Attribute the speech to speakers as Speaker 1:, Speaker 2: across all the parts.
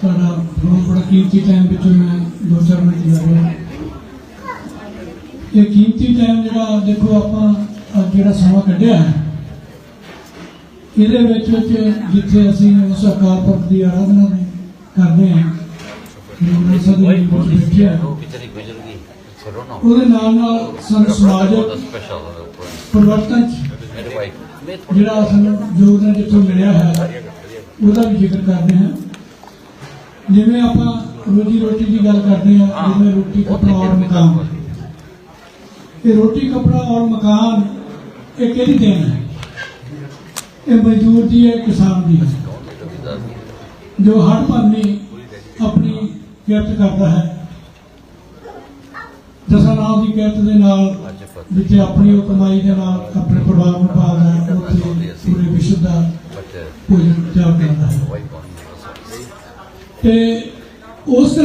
Speaker 1: बहुत बड़ा कीमती टाइम बिच मैं 2-4 मिनट लगा रहा। ये कीमती टाइम जो देखो आप जो समा कढ़िया है ये जिथे असी उस अकाल पुरख की आराधना करते हैं बैठे सन समाजिक परिवर्तन जोड़ा योगदान जितों मिलया है वह भी जिक्र करते हैं। जिमें आप रोजी रोटी की गल करते हैं, जिमें रोटी कपड़ा और मकान, ये रोटी कपड़ा और मकान एक कहती देन है, ये मजदूर की है, किसान की है, जो हर भावी अपनी किरत करता है। दसा नाम की किरत के नाल जिथे अपनी कमाई के नाल अपने परिवार को पालता है, पूरे विश्व का भोजन तैयार करता है। उस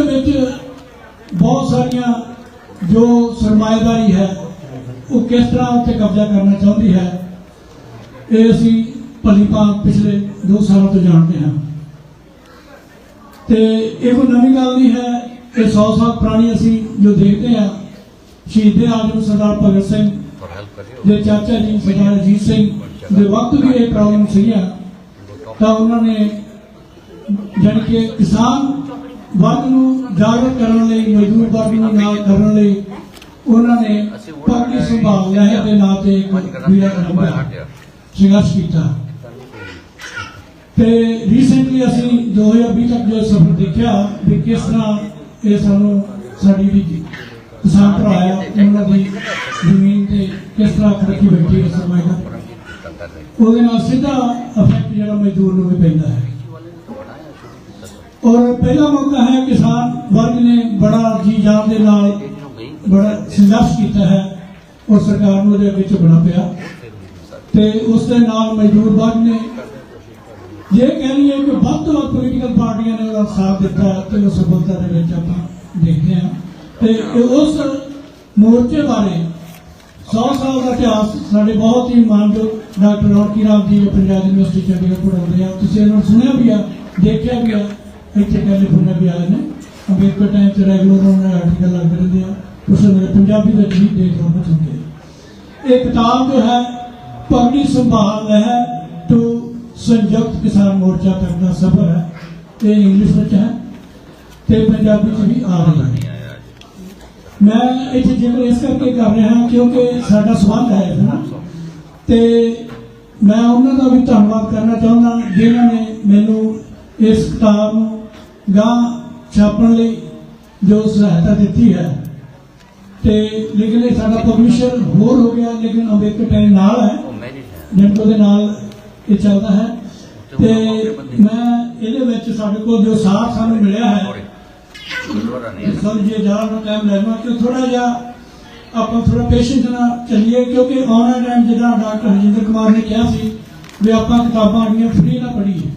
Speaker 1: बहुत सारिया जो सरमाएदारी है वो किस तरह उत्ते कब्जा करना चाहती है, ये असी भली भांत पिछले 2 सालों तो जानते हैं। तो ये कोई नवी गल नहीं है, ये 100 साल पुरानी असी जो देखते हैं। शहीद आजम सरदार भगत सिंह के चाचा जी सरदार अजीत सिंह के वक्त भी ये प्रॉब्लम सी, तो उन्होंने जानी कि किसान वर्ग को जागृत करने, मजदूर वर्ग को नाल करने उन्होंने पगड़ी संभाल लहर के नाम से एक संघर्ष किया। रीसेंटली असी 2020 तक जो सफर देखा भी किस तरह ये सानू साडी किसान भरा है उन्होंने जमीन से किस तरह खड़की बैठी है सरमाएदार, वो सीधा अफेक्ट जो मजदूर को भी पैदा है। और पहला मौका है किसान वर्ग ने बड़ा जी जान के नाल बड़ा संघर्ष किया है और सरकार को अगे झुकना पिया। तो उसके नाल मजदूर वर्ग ने ये कह रही है कि वध तो वध पोलीटिकल पार्टियां ने साथ दिता तो वो सफलता आप देखते हैं। तो उस मोर्चे बारे 100 साल का इतिहास साढ़े बहुत ही मानयोग डॉक्टर रौनकी राम जी पंजाब यूनिवर्सिटी चंडीगढ़ पढ़ाते हैं, तुम सुनिया भी है, देखा भी है, इतने कैलीफोर्निया भी आए हैं। अंबेडकर टाइम से रेगुलर उन्होंने आर्टिकल लगते रहते हैं, उस पंजाबी में भी देख रहा सुनते। एक किताब जो है पगड़ी संभाल है टू संयुक्त किसान मोर्चा तक का सफर है, ये इंग्लिश में है तो पंजाबी में भी आ रही है। मैं इतने जिक्र इस करके कर रहा क्योंकि साडा संबंध है ना, तो मैं उन्होंने भी धन्यवाद करना चाहता जिन्होंने मैनू इस किताब गां छापन लिए जो सहायता दी है। तो लेकिन ये साडा पब्लिशर होर हो गया, लेकिन अंबेडकर टाइम नाल है जिनको के नाल ये चलता है। तो मैं ये साडे को जो साथ सानू मिलया है सर जी ज़्यादा टाइम लगना कि थोड़ा जहा आप थोड़ा पेशेंस ना चलिए, क्योंकि आने वाले टाइम जिदा डॉक्टर हरजिंदर कुमार ने कहा भी आप किताबां आड़ियां फ्री ना पढ़ीए,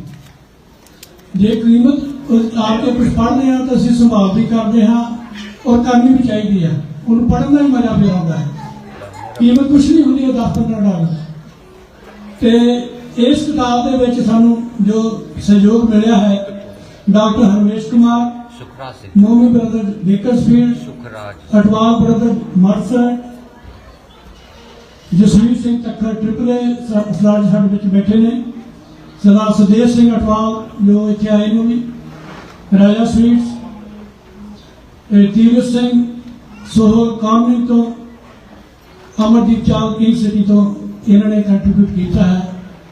Speaker 1: जे कीमत आपके कुछ पढ़ते हैं तो असं संभाल भी करते हाँ और करनी भी चाहिए है। उन्हें पढ़ने का ही मजा भी आता है, कीमत कुछ नहीं होंगी 10-15 डॉलर। तो इस किताब के सानू जो सहयोग मिलया है doctor Harmesh Kumar, Momi brother Bakersfield, Atwal brother Mercer, Jasvir Singh Takhar triple A सलाज साढ़े बैठे ने, सरदार सुदेव सिंह अटवाल जो इतने आए ने भी, राजा स्वीट्स, तीरथ सिंह सोहल कॉमनी तो, अमरदीप चाल किंग सिटी तो इन्होंने कंट्रीब्यूट किया है।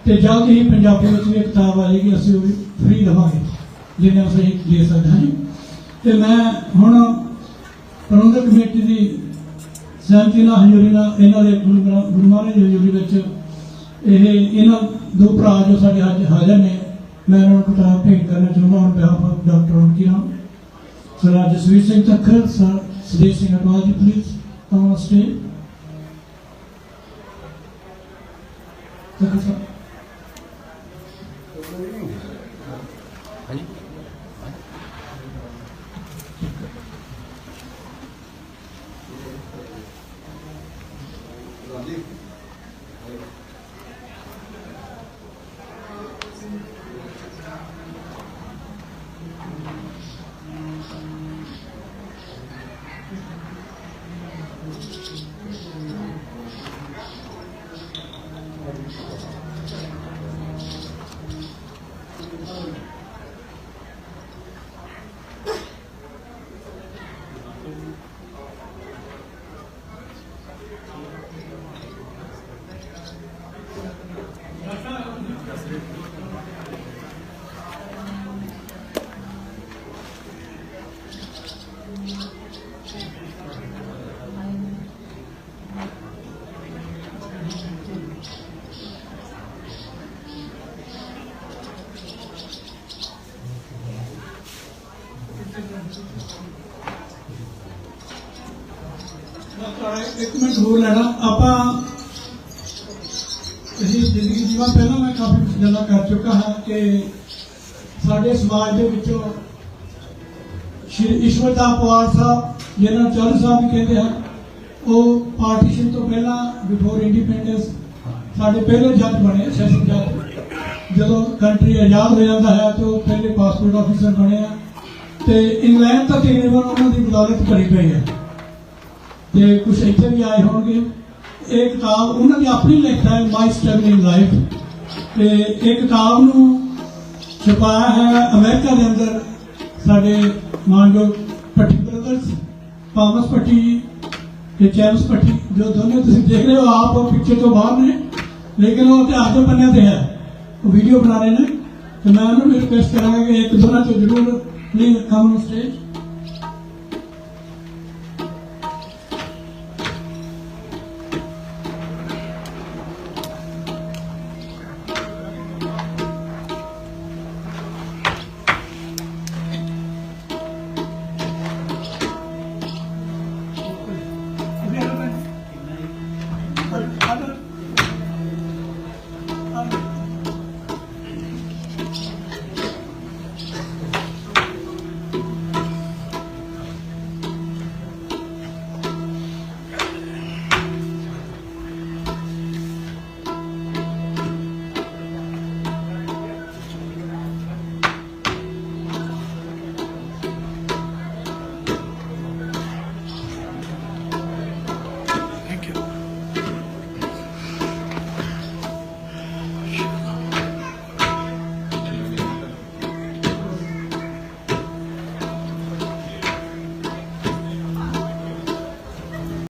Speaker 1: तो जल्द ही पंजाबी में भी एक किताब आएगी, असं वो भी फ्री देवांगे जिन्हें असं दे सकते हैं। तो मैं हुण प्रबंधक कमेटी की सहमति ना हजूरी ना इन्हों के गुरु महाराज की हजूरी इन्हों 2 भरा जो साढ़े अज हाजिर ने, मैं उन्होंने किताब भेंट करना चाहूँगा on behalf of doctor Raunki Ram. Sardar Jasvir Singh Takhar, sir Sudev Singh Atwal ji please come on stage. Takhar साहब एक मिनट हो लेना आपा जिंदगी जीवन पहला मैं काफी कुछ गल्लां कर चुका हाँ कि साडे समाज दे विचों श्री ईश्वरदास पवार साहब जिन्होंने चालू साहब भी कहते हैं वो पार्टीशन तो पहला बिफोर इंडिपेंडेंस साडे पहले जज बने सैशन जज जो कंट्री आजाद हो जाता है तो पहले पासपोर्ट ऑफिसर बने तो इंग्लैंड तक तकरीबन उन्होंने बदौलत करी पई है ते कुछ इतने भी आए होंगे। एक किताब उन्होंने अपनी लिखा है माई स्ट्रगल इन लाइफ एक किताब नूं छपाया है अमेरिका के अंदर साडे मानयोग भट्टी ब्रदर्स थॉमस भट्टी ते जेम्स भट्टी जो दोनों तुम देख रहे हो आप पिक्चर तो बाहर ने लेकिन वो इतिहास के पन्ने से है वो वीडियो बना रहे हैं तो मैं उन्होंने रिक्वेस्ट करा कि एक दोनों तो जरूर प्लीज कम ऑन स्टेज।